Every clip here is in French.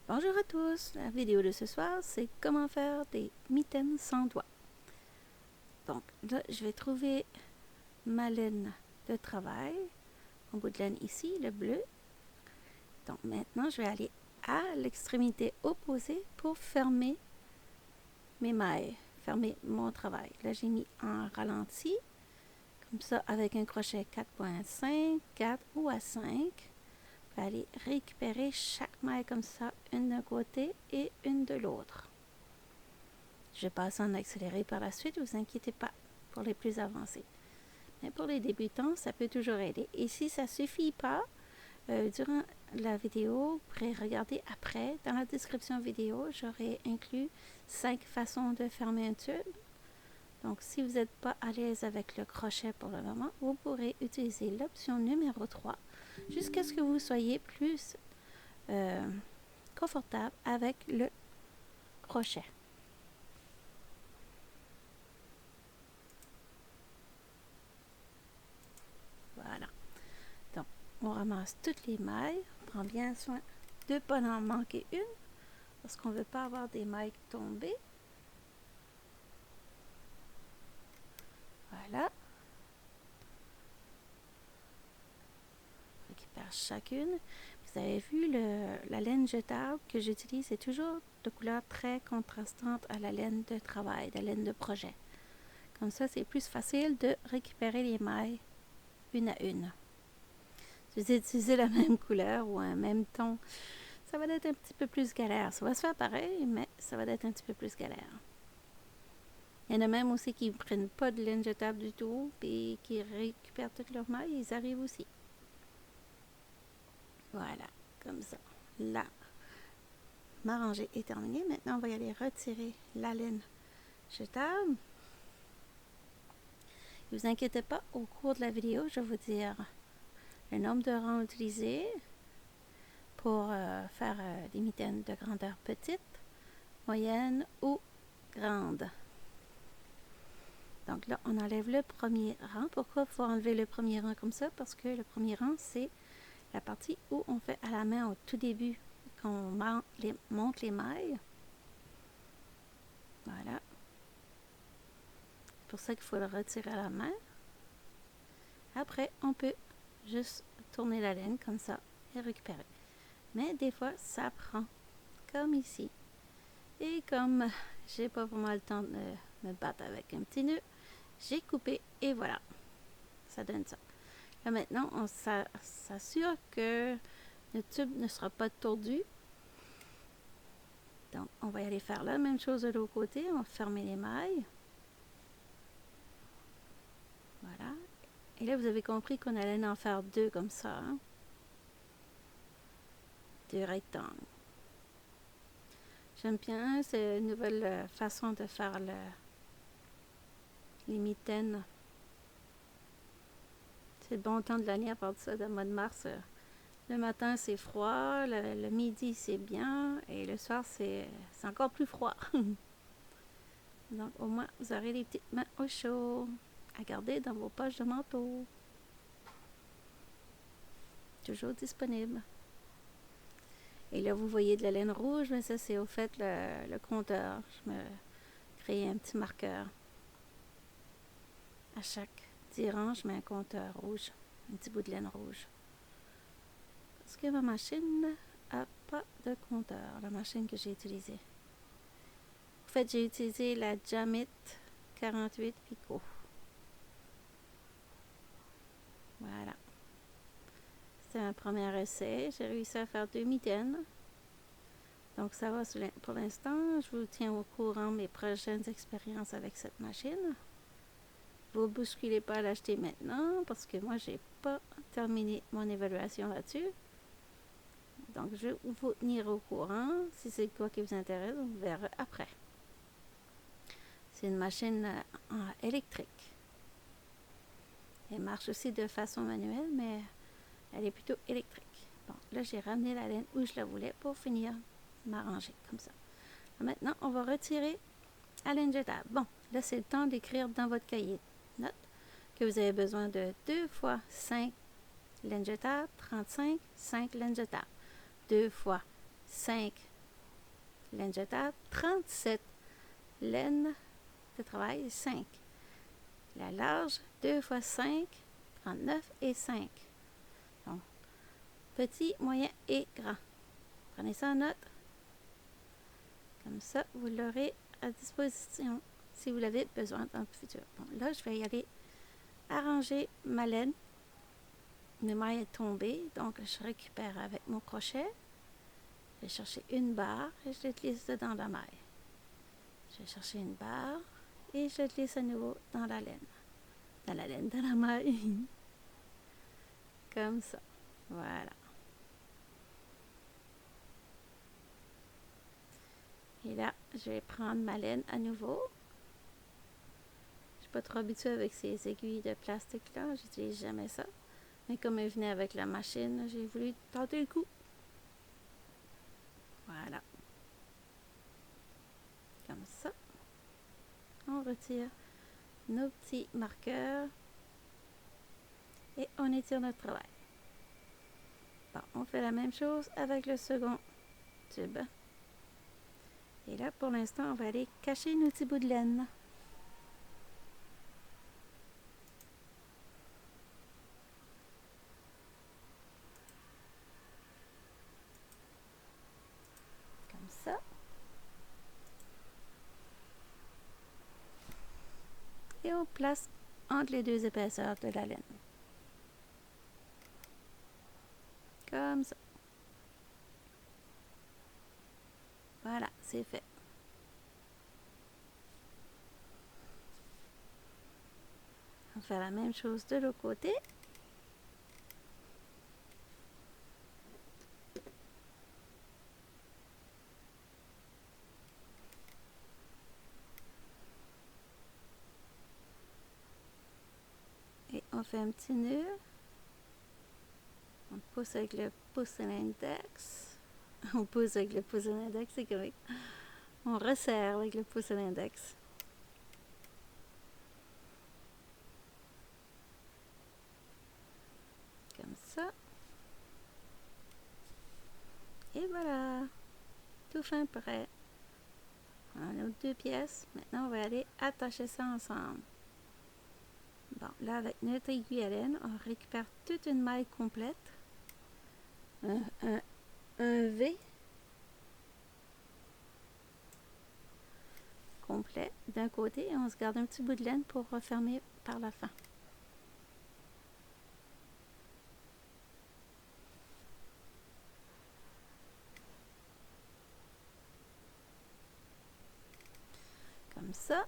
Bonjour à tous, la vidéo de ce soir c'est comment faire des mitaines sans doigts. Donc là je vais trouver ma laine de travail, mon bout de laine ici, le bleu. Donc maintenant je vais aller à l'extrémité opposée pour fermer mes mailles, fermer mon travail. Là j'ai mis en ralenti, comme ça avec un crochet 4.5, 4 ou à 5. Je vais aller récupérer chaque maille comme ça, une d'un côté et une de l'autre. Je vais passer en accéléré par la suite, ne vous inquiétez pas pour les plus avancés. Mais pour les débutants, ça peut toujours aider. Et si ça ne suffit pas, durant la vidéo, vous pourrez regarder après. Dans la description vidéo, j'aurai inclus 5 façons de fermer un tube. Donc, si vous n'êtes pas à l'aise avec le crochet pour le moment, vous pourrez utiliser l'option numéro 3 jusqu'à ce que vous soyez plus confortable avec le crochet. Voilà. Donc, on ramasse toutes les mailles. On prend bien soin de ne pas en manquer une parce qu'on ne veut pas avoir des mailles tombées. Voilà. On récupère chacune. Vous avez vu la laine jetable que j'utilise, c'est toujours de couleur très contrastante à la laine de travail, la laine de projet. Comme ça, c'est plus facile de récupérer les mailles une à une. Si vous utilisez la même couleur ou un même ton, ça va être un petit peu plus galère. Ça va se faire pareil, mais ça va être un petit peu plus galère. Il y en a même aussi qui ne prennent pas de laine jetable du tout et qui récupèrent toutes leurs mailles. Ils arrivent aussi. Voilà, comme ça. Là, ma rangée est terminée. Maintenant, on va y aller retirer la laine jetable. Ne vous inquiétez pas, au cours de la vidéo, je vais vous dire le nombre de rangs utilisés pour faire des mitaines de grandeur petite, moyenne ou grande. Donc là, on enlève le premier rang. Pourquoi il faut enlever le premier rang comme ça? Parce que le premier rang, c'est la partie où on fait à la main au tout début, quand on monte les mailles. Voilà. C'est pour ça qu'il faut le retirer à la main. Après, on peut juste tourner la laine comme ça et récupérer. Mais des fois, ça prend, comme ici. Et comme j'ai pas vraiment le temps de me battre avec un petit nœud, j'ai coupé et voilà, ça donne ça. Là maintenant, on s'assure que le tube ne sera pas tordu. Donc, on va y aller faire la même chose de l'autre côté. On va fermer les mailles. Voilà. Et là, vous avez compris qu'on allait en faire deux comme ça. Hein? Deux rectangles. J'aime bien, c'est une nouvelle façon de faire les mitaines. C'est le bon temps de l'année à part de ça, de mois de mars. Le matin, c'est froid, le midi, c'est bien, et le soir, c'est encore plus froid. Donc, au moins, vous aurez les petites mains au chaud à garder dans vos poches de manteau. Toujours disponible. Et là, vous voyez de la laine rouge, mais ça, c'est au fait le compteur. Je me crée un petit marqueur. À chaque 10 rangs, je mets un compteur rouge, un petit bout de laine rouge. Parce que ma machine n'a pas de compteur, la machine que j'ai utilisée. En fait, j'ai utilisé la Jamit 48 Pico. Voilà. C'était un premier essai. J'ai réussi à faire 2 mitaines. Donc, ça va pour l'instant. Je vous tiens au courant de mes prochaines expériences avec cette machine. Vous ne bousculez pas à l'acheter maintenant parce que moi, je n'ai pas terminé mon évaluation là-dessus. Donc, je vais vous tenir au courant. Si c'est quoi qui vous intéresse, on verra après. C'est une machine électrique. Elle marche aussi de façon manuelle, mais elle est plutôt électrique. Bon, là, j'ai ramené la laine où je la voulais pour finir ma rangée, comme ça. Maintenant, on va retirer la laine jetable. Bon, là, c'est le temps d'écrire dans votre cahier de notes que vous avez besoin de 2 fois 5 laines jetables, 35, 5 laines jetables. 2 fois 5 laine jetable, 37 laines de travail, 5. La large, 2 x 5, 39 et 5. Donc, petit, moyen et grand. Prenez ça en note. Comme ça, vous l'aurez à disposition si vous l'avez besoin dans le futur. Bon, là, je vais y aller arranger ma laine. Mes mailles est tombée, donc je récupère avec mon crochet. Je vais chercher une barre et je la glisse dedans la maille. Je vais chercher une barre et je la glisse à nouveau dans la laine. Dans la maille. Comme ça. Voilà. Et là, je vais prendre ma laine à nouveau. Je ne suis pas trop habituée avec ces aiguilles de plastique là. J'utilise jamais ça. Mais comme elle venait avec la machine, j'ai voulu tenter le coup. Voilà. Comme ça. On retire nos petits marqueurs. Et on étire notre travail. Bon, on fait la même chose avec le second tube. Et là, pour l'instant, on va aller cacher nos petits bouts de laine. Comme ça. Et on place entre les deux épaisseurs de la laine. Comme ça. Voilà, c'est fait. On fait la même chose de l'autre côté. Et on fait un petit nœud. On pousse avec le pouce et l'index. On pousse avec le pouce et l'index, c'est correct. On resserre avec le pouce et l'index. Comme ça. Et voilà. Tout fin prêt. On a nos deux pièces. Maintenant, on va aller attacher ça ensemble. Bon, là, avec notre aiguille à laine, on récupère toute une maille complète. Un V complet d'un côté et on se garde un petit bout de laine pour refermer par la fin. Comme ça.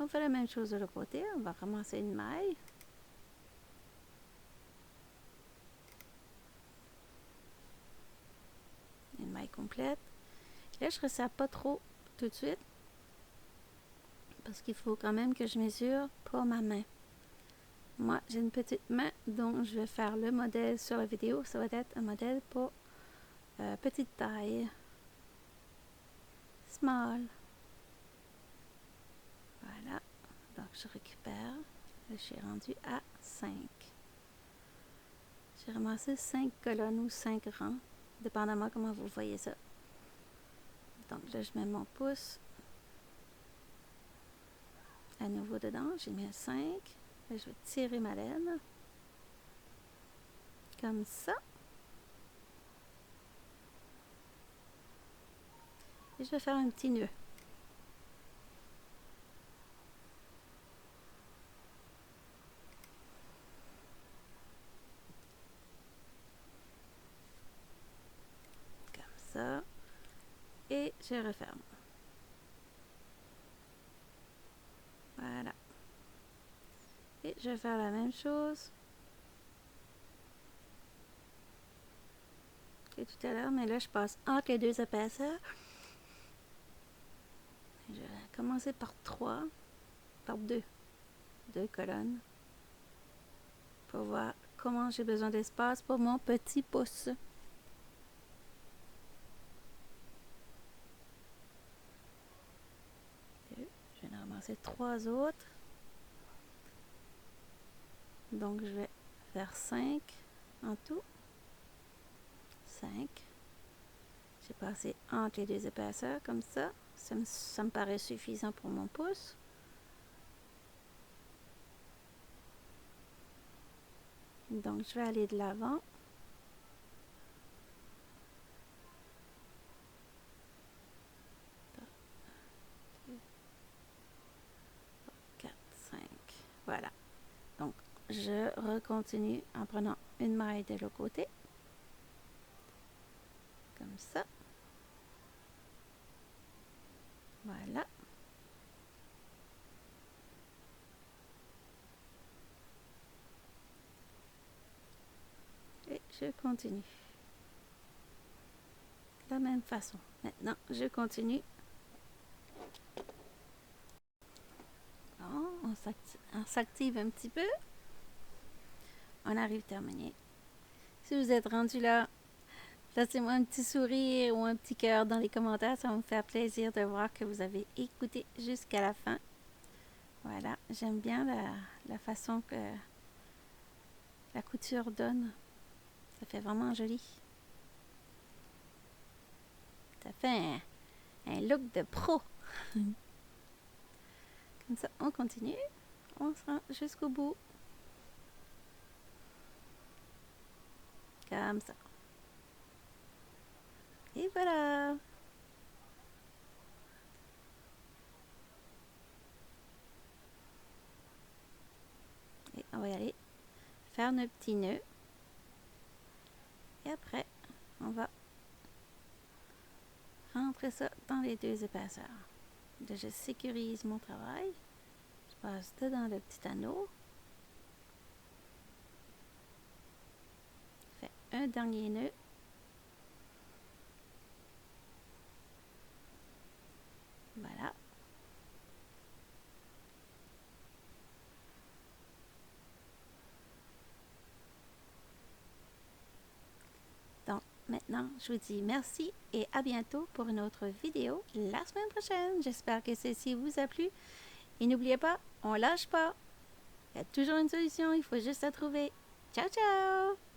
On fait la même chose de l'autre côté. On va ramasser une maille. Une maille complète. Là, je ne resserre pas trop tout de suite. Parce qu'il faut quand même que je mesure pour ma main. Moi, j'ai une petite main, donc je vais faire le modèle sur la vidéo. Ça va être un modèle pour petite taille. Small. Voilà. Donc, je récupère. Je suis rendue à 5. J'ai ramassé 5 colonnes ou 5 rangs, dépendamment comment vous voyez ça. Donc là, je mets mon pouce à nouveau dedans. J'ai mis un 5. Là, je vais tirer ma laine. Comme ça. Et je vais faire un petit nœud. Ça et je referme. Voilà. Et je vais faire la même chose que tout à l'heure, mais là je passe entre les deux épaisseurs. Je vais commencer par 3, par 2 colonnes pour voir comment j'ai besoin d'espace pour mon petit pouce. Je vais en ramasser 3 autres. Donc je vais faire 5 en tout. 5. J'ai passer entre les deux épaisseurs comme ça. Ça me paraît suffisant pour mon pouce. Donc, je vais aller de l'avant. Voilà. Donc, je recontinue en prenant une maille de l'autre côté. Comme ça. Voilà. Et je continue. De la même façon. Maintenant, je continue. Bon, on s'active un petit peu. On arrive terminé. Si vous êtes rendu là, laissez-moi un petit sourire ou un petit cœur dans les commentaires. Ça va me faire plaisir de voir que vous avez écouté jusqu'à la fin. Voilà, j'aime bien la façon que la couture donne. Ça fait vraiment joli. Ça fait un look de pro. Comme ça, on continue. On se rend jusqu'au bout. Comme ça. Et voilà. Et on va y aller faire nos petits nœuds. Et après, on va rentrer ça dans les deux épaisseurs. Là, je sécurise mon travail. Je passe dedans le petit anneau. Je fais un dernier nœud. Voilà. Donc, maintenant, je vous dis merci et à bientôt pour une autre vidéo la semaine prochaine. J'espère que celle-ci vous a plu. Et n'oubliez pas, on lâche pas. Il y a toujours une solution, il faut juste la trouver. Ciao, ciao!